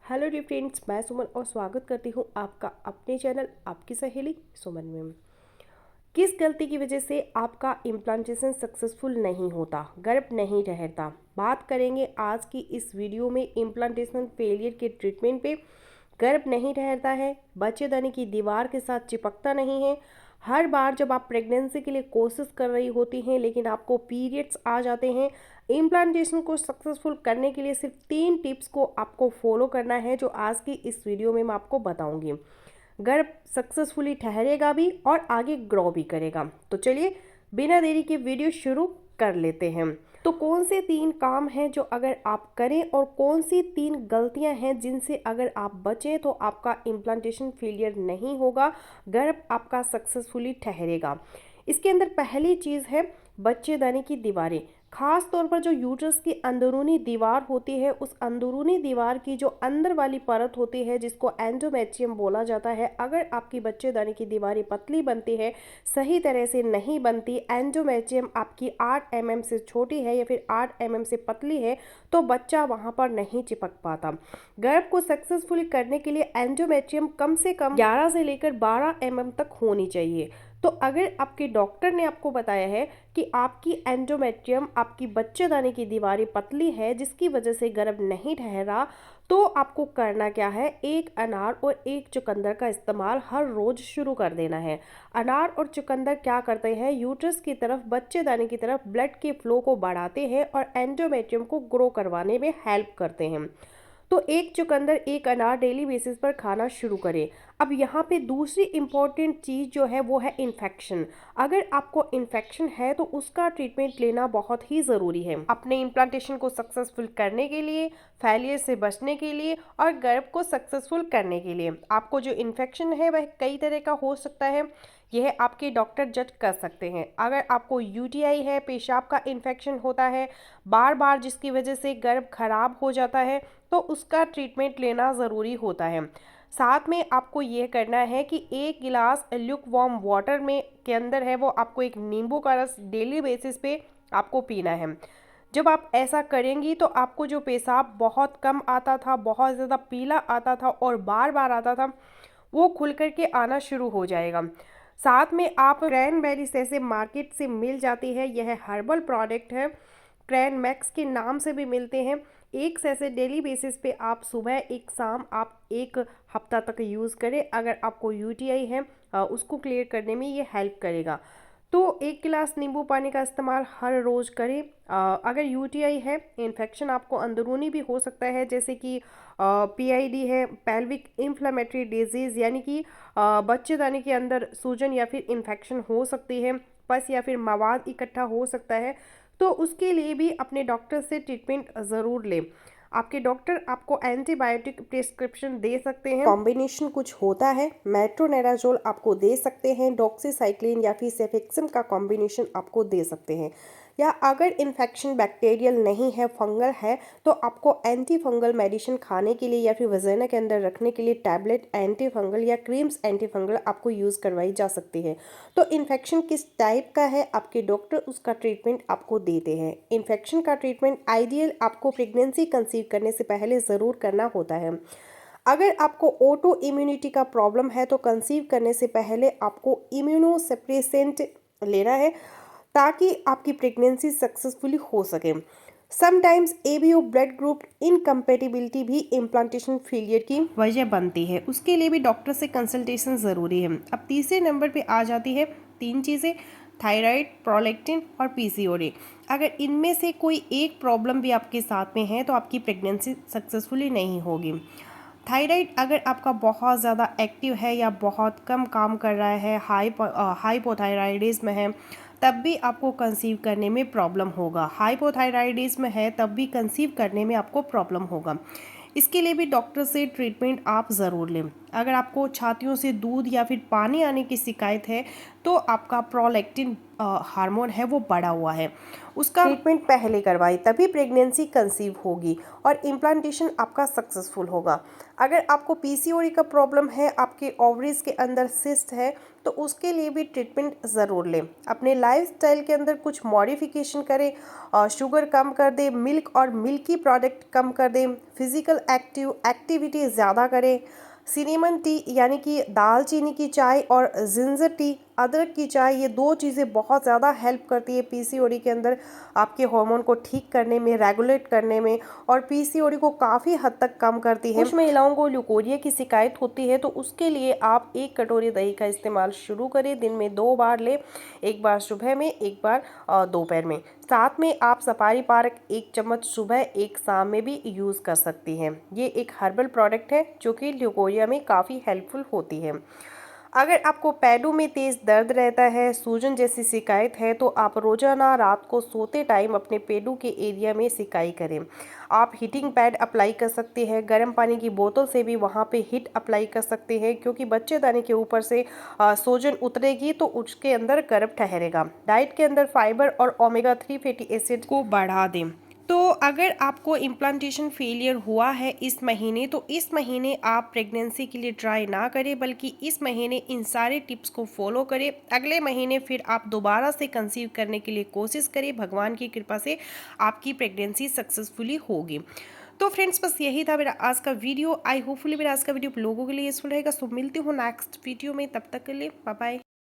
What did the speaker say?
Hello dear friends, मैं सुमन और स्वागत करती हूँ आपका अपने चैनल आपकी सहेली सुमन में। किस गलती की वजह से आपका इम्प्लांटेशन सक्सेसफुल नहीं होता, गर्भ नहीं ठहरता? बात करेंगे आज की इस वीडियो में इम्प्लांटेशन फेलियर के ट्रीटमेंट पे। गर्भ नहीं ठहरता है, बच्चेदानी की दीवार के साथ चिपकता नहीं है। हर बार जब आप प्रेगनेंसी के लिए कोशिश कर रही होती हैं लेकिन आपको पीरियड्स आ जाते हैं। इम्प्लांटेशन को सक्सेसफुल करने के लिए सिर्फ 3 टिप्स को आपको फॉलो करना है, जो आज की इस वीडियो में मैं आपको बताऊंगी। गर्भ सक्सेसफुली ठहरेगा भी और आगे ग्रो भी करेगा। तो चलिए बिना देरी के वीडियो शुरू कर लेते हैं। तो कौन से 3 काम हैं जो अगर आप करें और कौन सी 3 गलतियां हैं जिनसे अगर आप बचें तो आपका इम्प्लांटेशन फेलियर नहीं होगा, गर्भ आपका सक्सेसफुली ठहरेगा। इसके अंदर पहली चीज़ है बच्चेदानी की दीवारें। खास तौर पर जो यूट्रस की अंदरूनी दीवार होती है, उस अंदरूनी दीवार की जो अंदर वाली परत होती है जिसको एंडोमेट्रियम बोला जाता है, अगर आपकी बच्चेदानी की दीवारें पतली बनती है, सही तरह से नहीं बनती, एंडोमेट्रियम आपकी 8 mm से छोटी है या फिर 8 mm से पतली है, तो बच्चा वहां पर नहीं चिपक पाता। गर्भ को सक्सेसफुली करने के लिए एंडोमेट्रियम कम से कम 11 से लेकर 12 mm तक होनी चाहिए। तो अगर आपके डॉक्टर ने आपको बताया है कि आपकी एंडोमेट्रियम, आपकी बच्चेदानी की दीवारें पतली है जिसकी वजह से गर्भ नहीं ठहरा, तो आपको करना क्या है, 1 अनार और 1 चुकंदर का इस्तेमाल हर रोज शुरू कर देना है। अनार और चुकंदर क्या करते हैं, यूट्रस की तरफ, बच्चेदानी की तरफ ब्लड के फ्लो को बढ़ाते हैं और एंडोमेट्रियम को ग्रो करवाने में हेल्प करते हैं। तो 1 चुकंदर 1 अनार डेली बेसिस पर खाना शुरू करें। अब यहाँ पे दूसरी इम्पॉर्टेंट चीज़ जो है वो है इन्फेक्शन। अगर आपको इन्फेक्शन है तो उसका ट्रीटमेंट लेना बहुत ही ज़रूरी है अपने इम्प्लांटेशन को सक्सेसफुल करने के लिए, फेलियर से बचने के लिए और गर्भ को सक्सेसफुल करने के लिए। आपको जो इन्फेक्शन है वह कई तरह का हो सकता है, यह आपके डॉक्टर जज कर सकते हैं। अगर आपको यूटीआई है, पेशाब का इन्फेक्शन होता है बार बार जिसकी वजह से गर्भ खराब हो जाता है, तो उसका ट्रीटमेंट लेना ज़रूरी होता है। साथ में आपको ये करना है कि 1 गिलास ल्यूक वार्म वाटर में के अंदर है वो आपको एक नींबू का रस डेली बेसिस पे आपको पीना है। जब आप ऐसा करेंगी तो आपको जो पेशाब बहुत कम आता था, बहुत ज़्यादा पीला आता था और बार बार आता था, वो खुल कर के आना शुरू हो जाएगा। साथ में आप क्रैनबेरी जैसे मार्केट से मिल जाती है, यह हर्बल प्रोडक्ट है, क्रैन मैक्स के नाम से भी मिलते हैं। 1 सैशे डेली बेसिस पे आप सुबह एक शाम आप 1 हफ्ता तक यूज़ करें। अगर आपको यूटीआई है उसको क्लियर करने में ये हेल्प करेगा। तो 1 गिलास नींबू पानी का इस्तेमाल हर रोज़ करें। अगर यूटीआई है, इन्फेक्शन आपको अंदरूनी भी हो सकता है, जैसे कि पीआईडी है, पेल्विक इन्फ्लेमेटरी डिजीज़, यानी कि बच्चेदानी के अंदर सूजन या फिर इन्फेक्शन हो सकती है, पस या फिर मवाद इकट्ठा हो सकता है, तो उसके लिए भी अपने डॉक्टर से ट्रीटमेंट ज़रूर लें। आपके डॉक्टर आपको एंटीबायोटिक प्रिस्क्रिप्शन दे सकते हैं, कॉम्बिनेशन कुछ होता है, मेट्रोनेराजोल आपको दे सकते हैं, डॉक्सीसाइक्लिन या फिर सेफेक्सिम का कॉम्बिनेशन आपको दे सकते हैं। या अगर इन्फेक्शन बैक्टीरियल नहीं है, फंगल है, तो आपको एंटी फंगल मेडिसिन खाने के लिए या फिर वजाना के अंदर रखने के लिए टैबलेट एंटी फंगल या क्रीम्स एंटी फंगल आपको यूज़ करवाई जा सकती है। तो इन्फेक्शन किस टाइप का है, आपके डॉक्टर उसका ट्रीटमेंट आपको देते हैं। इन्फेक्शन का ट्रीटमेंट आइडियल आपको प्रेगनेंसी कंसीव करने से पहले ज़रूर करना होता है। अगर आपको ऑटो इम्यूनिटी का प्रॉब्लम है तो कंसीव करने से पहले आपको इम्यूनोसप्रेसेंट लेना है ताकि आपकी प्रेगनेंसी सक्सेसफुली हो सके। Sometimes ABO blood group incompatibility भी इम्प्लांटेशन फेलियर की वजह बनती है, उसके लिए भी डॉक्टर से कंसल्टेशन ज़रूरी है। अब तीसरे नंबर पे आ जाती है 3 चीज़ें, थायराइड, प्रोलैक्टिन और पीसीओडी। अगर इनमें से कोई एक प्रॉब्लम भी आपके साथ में है तो आपकी प्रेगनेंसी सक्सेसफुली नहीं होगी। थायराइड अगर आपका बहुत ज़्यादा एक्टिव है या बहुत कम काम कर रहा है, हाइपोथायराइडिज्म है, तब भी आपको कंसीव करने में प्रॉब्लम होगा। हाइपोथायराइडिज्म है तब भी कंसीव करने में आपको प्रॉब्लम होगा। इसके लिए भी डॉक्टर से ट्रीटमेंट आप ज़रूर लें। अगर आपको छातियों से दूध या फिर पानी आने की शिकायत है तो आपका प्रोलैक्टिन हार्मोन है वो बढ़ा हुआ है, उसका ट्रीटमेंट पहले करवाएं, तभी प्रेगनेंसी कंसीव होगी और इम्प्लांटेशन आपका सक्सेसफुल होगा। अगर आपको पीसीओडी का प्रॉब्लम है, आपके ओवरीज के अंदर सिस्ट है, तो उसके लिए भी ट्रीटमेंट ज़रूर लें। अपने लाइफस्टाइल के अंदर कुछ मॉडिफिकेशन करें, शुगर कम कर दें, मिल्क और मिल्की प्रोडक्ट कम कर दें, फिजिकल एक्टिविटी ज़्यादा करें, सिनेमन टी यानी कि दालचीनी की चाय और जिंजर टी अदरक की चाय, ये 2 चीज़ें बहुत ज़्यादा हेल्प करती है पीसीओडी के अंदर आपके हार्मोन को ठीक करने में, रेगुलेट करने में, और पीसीओडी को काफ़ी हद तक कम करती है। कुछ महिलाओं को ल्यूकोरिया की शिकायत होती है, तो उसके लिए आप 1 कटोरी दही का इस्तेमाल शुरू करें। दिन में 2 बार लें, एक बार सुबह में, एक बार दोपहर में। साथ में आप सफारी पार्क 1 चम्मच सुबह, 1 शाम में भी यूज़ कर सकती हैं। ये एक हर्बल प्रोडक्ट है जो कि ल्यूकोरिया में काफ़ी हेल्पफुल होती है। अगर आपको पैडों में तेज़ दर्द रहता है, सूजन जैसी शिकायत है, तो आप रोज़ाना रात को सोते टाइम अपने पेडों के एरिया में सिकाई करें। आप हीटिंग पैड अप्लाई कर सकते हैं, गर्म पानी की बोतल से भी वहाँ पे हीट अप्लाई कर सकते हैं, क्योंकि बच्चेदानी के ऊपर से सूजन उतरेगी तो उसके अंदर गर्भ ठहरेगा। डाइट के अंदर फाइबर और ओमेगा 3 फैटी एसिड को बढ़ा दें। तो अगर आपको इम्प्लांटेशन फेलियर हुआ है इस महीने, तो इस महीने आप प्रेगनेंसी के लिए ट्राई ना करें, बल्कि इस महीने इन सारे टिप्स को फॉलो करें। अगले महीने फिर आप दोबारा से कंसीव करने के लिए कोशिश करें। भगवान की कृपा से आपकी प्रेगनेंसी सक्सेसफुली होगी। तो फ्रेंड्स, बस यही था मेरा आज का वीडियो। आई होपफुली मेरा आज का वीडियो लोगों के लिए यूजफुल रहेगा। सो मिलती हूँ नेक्स्ट वीडियो में, तब तक के लिए बाय बाय।